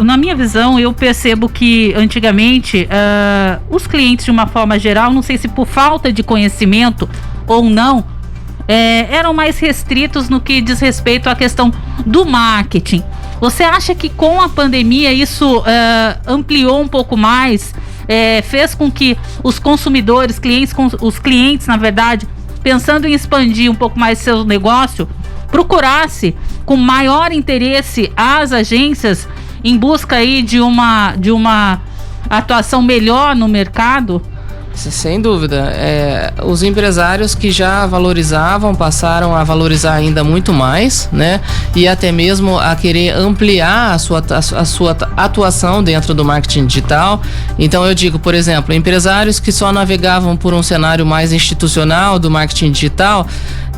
na minha visão, eu percebo que antigamente os clientes, de uma forma geral, não sei se por falta de conhecimento ou não, eram mais restritos no que diz respeito à questão do marketing. Você acha que com a pandemia isso ampliou um pouco mais, fez com que os consumidores, os clientes, na verdade, pensando em expandir um pouco mais seu negócio, procurasse com maior interesse as agências em busca aí de uma atuação melhor no mercado? Sem dúvida. Os empresários que já valorizavam passaram a valorizar ainda muito mais, né? E até mesmo a querer ampliar a sua atuação dentro do marketing digital. Então eu digo, por exemplo, empresários que só navegavam por um cenário mais institucional do marketing digital,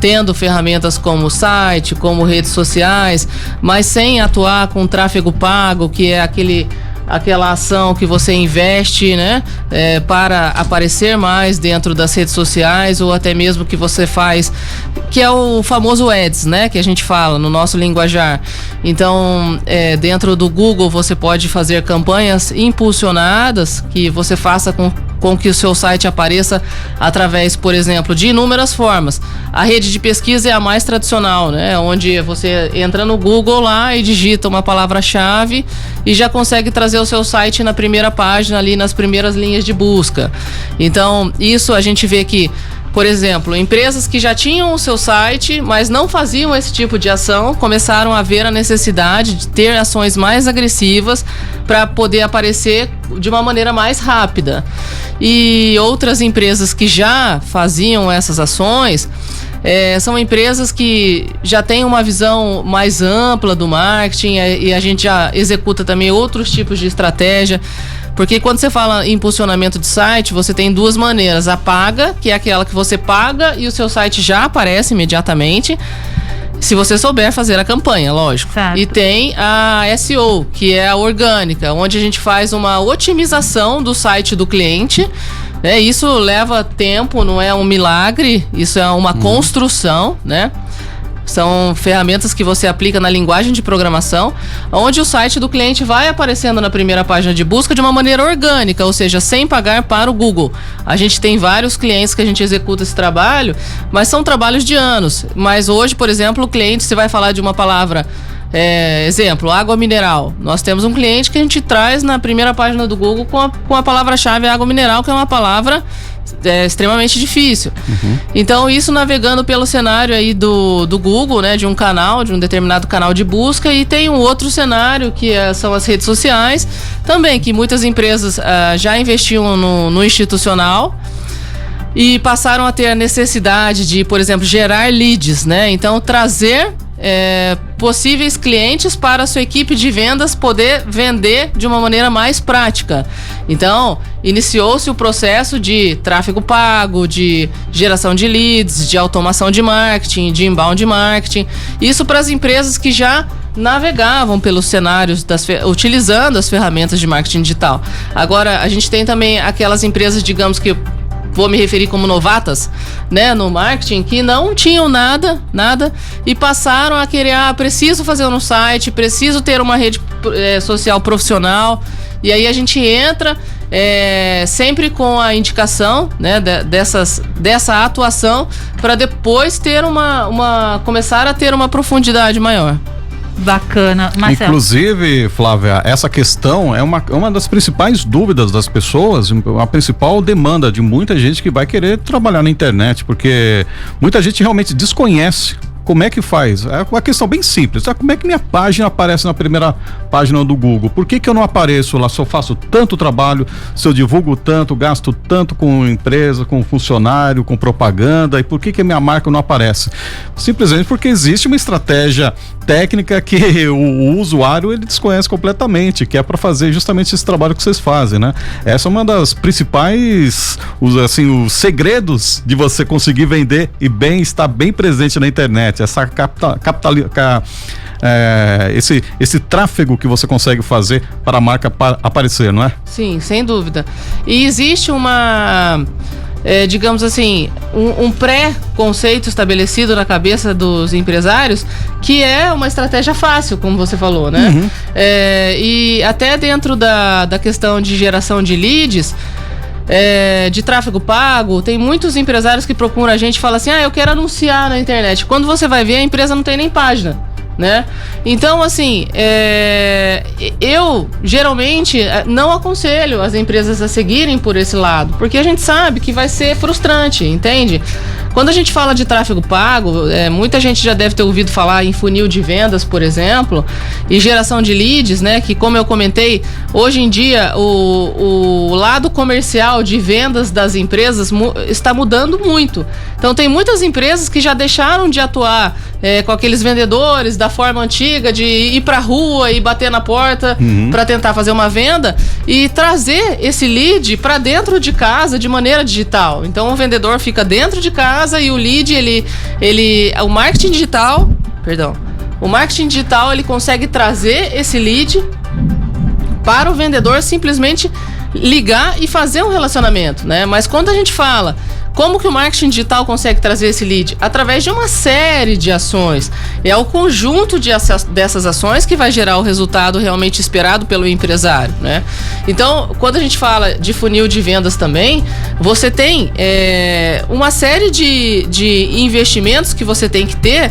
tendo ferramentas como site, como redes sociais, mas sem atuar com tráfego pago, que é aquela ação que você investe, né, para aparecer mais dentro das redes sociais, ou até mesmo que você faz, que é o famoso ads, né, que a gente fala no nosso linguajar. Então, dentro do Google você pode fazer campanhas impulsionadas, que você faça com que o seu site apareça através, por exemplo, de inúmeras formas. A rede de pesquisa é a mais tradicional, né? Onde você entra no Google lá e digita uma palavra-chave e já consegue trazer o seu site na primeira página, ali nas primeiras linhas de busca. Então, isso a gente vê que, por exemplo, empresas que já tinham o seu site, mas não faziam esse tipo de ação, começaram a ver a necessidade de ter ações mais agressivas para poder aparecer de uma maneira mais rápida. E outras empresas que já faziam essas ações são empresas que já têm uma visão mais ampla do marketing, e a gente já executa também outros tipos de estratégia. Porque quando você fala em impulsionamento de site, você tem duas maneiras. A paga, que é aquela que você paga e o seu site já aparece imediatamente, se você souber fazer a campanha, lógico. Certo. E tem a SEO, que é a orgânica, onde a gente faz uma otimização do site do cliente. Isso leva tempo, não é um milagre, isso é uma construção, né? São ferramentas que você aplica na linguagem de programação, onde o site do cliente vai aparecendo na primeira página de busca de uma maneira orgânica, ou seja, sem pagar para o Google. A gente tem vários clientes que a gente executa esse trabalho, mas são trabalhos de anos. Mas hoje, por exemplo, o cliente, você vai falar de uma palavra, exemplo, água mineral. Nós temos um cliente que a gente traz na primeira página do Google com a palavra-chave água mineral, que é uma palavra extremamente difícil. Então, isso navegando pelo cenário aí do Google, né, de um determinado canal de busca. E tem um outro cenário que são as redes sociais também, que muitas empresas já investiam no institucional e passaram a ter a necessidade de, por exemplo, gerar leads, né? Então, trazer possíveis clientes para a sua equipe de vendas poder vender de uma maneira mais prática. Então, iniciou-se o processo de tráfego pago, de geração de leads, de automação de marketing, de inbound marketing. Isso para as empresas que já navegavam pelos cenários, utilizando as ferramentas de marketing digital. Agora, a gente tem também aquelas empresas, digamos que vou me referir como novatas, né, no marketing, que não tinham nada, e passaram a querer, preciso fazer um site, preciso ter uma rede social profissional. E aí a gente entra sempre com a indicação, né, dessa atuação, para depois ter começar a ter uma profundidade maior. Bacana, Marcelo. Inclusive, Flávia, essa questão é uma das principais dúvidas das pessoas, a principal demanda de muita gente que vai querer trabalhar na internet, porque muita gente realmente desconhece como é que faz. É uma questão bem simples. Como é que minha página aparece na primeira página do Google? Por que eu não apareço lá? Se eu faço tanto trabalho, se eu divulgo tanto, gasto tanto com empresa, com funcionário, com propaganda, e por que a minha marca não aparece? Simplesmente porque existe uma estratégia técnica que o usuário ele desconhece completamente, que é para fazer justamente esse trabalho que vocês fazem, né? Essa é uma das principais, os segredos de você conseguir vender e estar bem presente na internet. Essa esse tráfego que você consegue fazer para a marca aparecer, não é? Sim, sem dúvida. E existe uma digamos assim, um pré-conceito estabelecido na cabeça dos empresários, que é uma estratégia fácil, como você falou, né? Uhum. E até dentro da questão de geração de leads, de tráfego pago, tem muitos empresários que procuram a gente e falam assim, eu quero anunciar na internet. Quando você vai ver, a empresa não tem nem página, né? Então, assim, eu geralmente não aconselho as empresas a seguirem por esse lado, porque a gente sabe que vai ser frustrante, entende? Quando a gente fala de tráfego pago, muita gente já deve ter ouvido falar em funil de vendas, por exemplo, e geração de leads, né? Que, como eu comentei, hoje em dia o lado comercial de vendas das empresas está mudando muito. Então, tem muitas empresas que já deixaram de atuar com aqueles vendedores da forma antiga de ir pra rua e bater na porta para tentar fazer uma venda e trazer esse lead para dentro de casa de maneira digital. Então, o vendedor fica dentro de casa e o lead, o marketing digital, ele consegue trazer esse lead para o vendedor simplesmente ligar e fazer um relacionamento, né? Mas quando a gente fala como que o marketing digital consegue trazer esse lead? Através de uma série de ações. É o conjunto dessas ações que vai gerar o resultado realmente esperado pelo empresário, né? Então, quando a gente fala de funil de vendas também, você tem uma série de investimentos que você tem que ter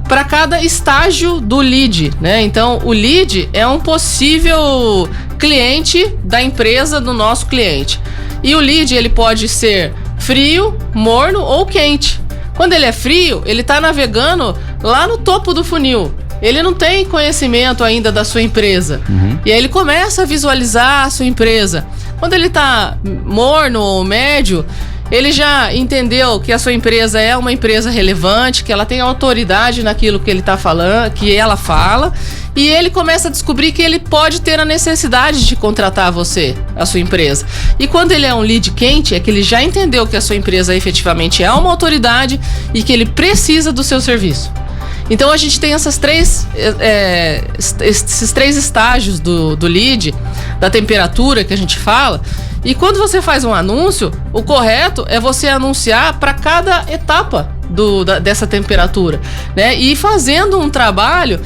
para cada estágio do lead, né? Então, o lead é um possível cliente da empresa do nosso cliente. E o lead, ele pode ser frio, morno ou quente. Quando ele é frio, ele está navegando lá no topo do funil. Ele não tem conhecimento ainda da sua empresa. E aí ele começa a visualizar a sua empresa. Quando ele está morno ou médio, ele já entendeu que a sua empresa é uma empresa relevante, que ela tem autoridade naquilo que ele está falando, que ela fala, e ele começa a descobrir que ele pode ter a necessidade de contratar você, a sua empresa. E quando ele é um lead quente, é que ele já entendeu que a sua empresa efetivamente é uma autoridade e que ele precisa do seu serviço. Então a gente tem esses três estágios do lead, da temperatura que a gente fala. E quando você faz um anúncio, o correto é você anunciar para cada etapa dessa temperatura, né? E fazendo um trabalho,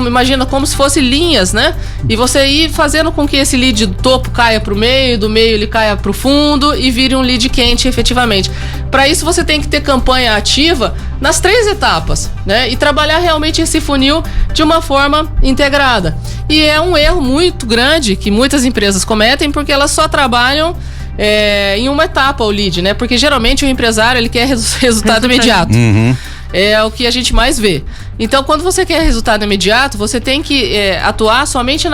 imagina como se fosse linhas, né? E você ir fazendo com que esse lead do topo caia para o meio, do meio ele caia para o fundo e vire um lead quente efetivamente. Para isso você tem que ter campanha ativa nas 3 etapas, né? E trabalhar realmente esse funil de uma forma integrada. E é um erro muito grande que muitas empresas cometem porque elas só trabalham em uma etapa o lead, né? Porque geralmente o empresário ele quer resultado imediato. É o que a gente mais vê. Então, quando você quer resultado imediato, você tem que atuar somente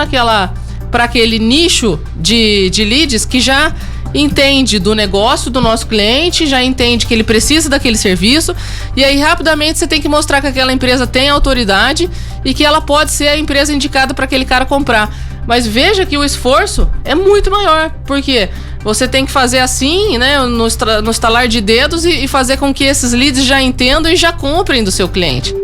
para aquele nicho de leads que já entende do negócio do nosso cliente, já entende que ele precisa daquele serviço, e aí rapidamente você tem que mostrar que aquela empresa tem autoridade e que ela pode ser a empresa indicada para aquele cara comprar. Mas veja que o esforço é muito maior, porque você tem que fazer assim, né, no estalar de dedos e fazer com que esses leads já entendam e já comprem do seu cliente.